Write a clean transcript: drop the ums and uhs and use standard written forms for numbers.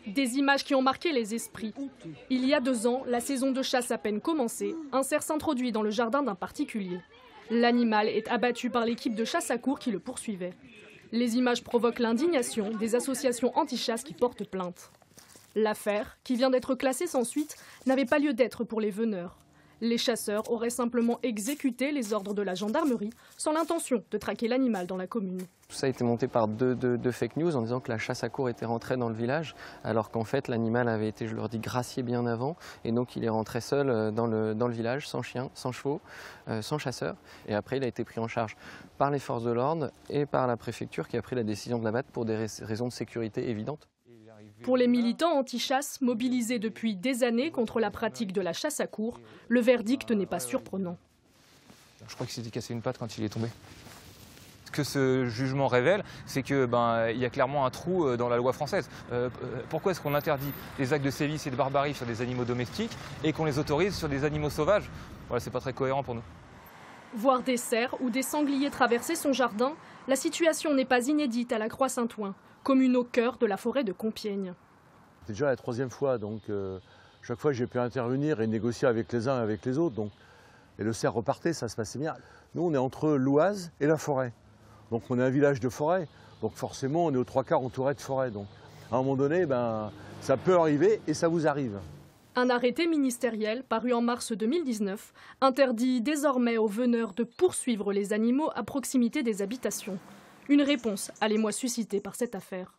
Des images qui ont marqué les esprits. Il y a 2 ans, la saison de chasse à peine commencée, un cerf s'introduit dans le jardin d'un particulier. L'animal est abattu par l'équipe de chasse à courre qui le poursuivait. Les images provoquent l'indignation des associations anti-chasse qui portent plainte. L'affaire, qui vient d'être classée sans suite, n'avait pas lieu d'être pour les veneurs. Les chasseurs auraient simplement exécuté les ordres de la gendarmerie sans l'intention de traquer l'animal dans la commune. Tout ça a été monté par deux fake news en disant que la chasse à courre était rentrée dans le village, alors qu'en fait l'animal avait été, je leur dis, gracié bien avant, et donc il est rentré seul dans le village, sans chien, sans chevaux, sans chasseur, et après il a été pris en charge par les forces de l'ordre et par la préfecture qui a pris la décision de l'abattre pour des raisons de sécurité évidentes. Pour les militants anti-chasse mobilisés depuis des années contre la pratique de la chasse à courre, le verdict n'est pas surprenant. Je crois qu'il s'était cassé une patte quand il est tombé. Ce que ce jugement révèle, c'est qu'il y a clairement un trou dans la loi française. Pourquoi est-ce qu'on interdit les actes de sévice et de barbarie sur des animaux domestiques et qu'on les autorise sur des animaux sauvages? Voilà, c'est pas très cohérent pour nous. Voir des cerfs ou des sangliers traverser son jardin, la situation n'est pas inédite à la Croix-Saint-Ouen, commune au cœur de la forêt de Compiègne. C'est déjà la 3e fois, donc chaque fois j'ai pu intervenir et négocier avec les uns et avec les autres. Donc, et le cerf repartait, ça se passait bien. Nous, on est entre l'Oise et la forêt. Donc on est un village de forêt. Donc forcément, on est aux 3/4 entouré de forêt. Donc à un moment donné, ça peut arriver et ça vous arrive. Un arrêté ministériel paru en mars 2019 interdit désormais aux veneurs de poursuivre les animaux à proximité des habitations. Une réponse à l'émoi suscité par cette affaire.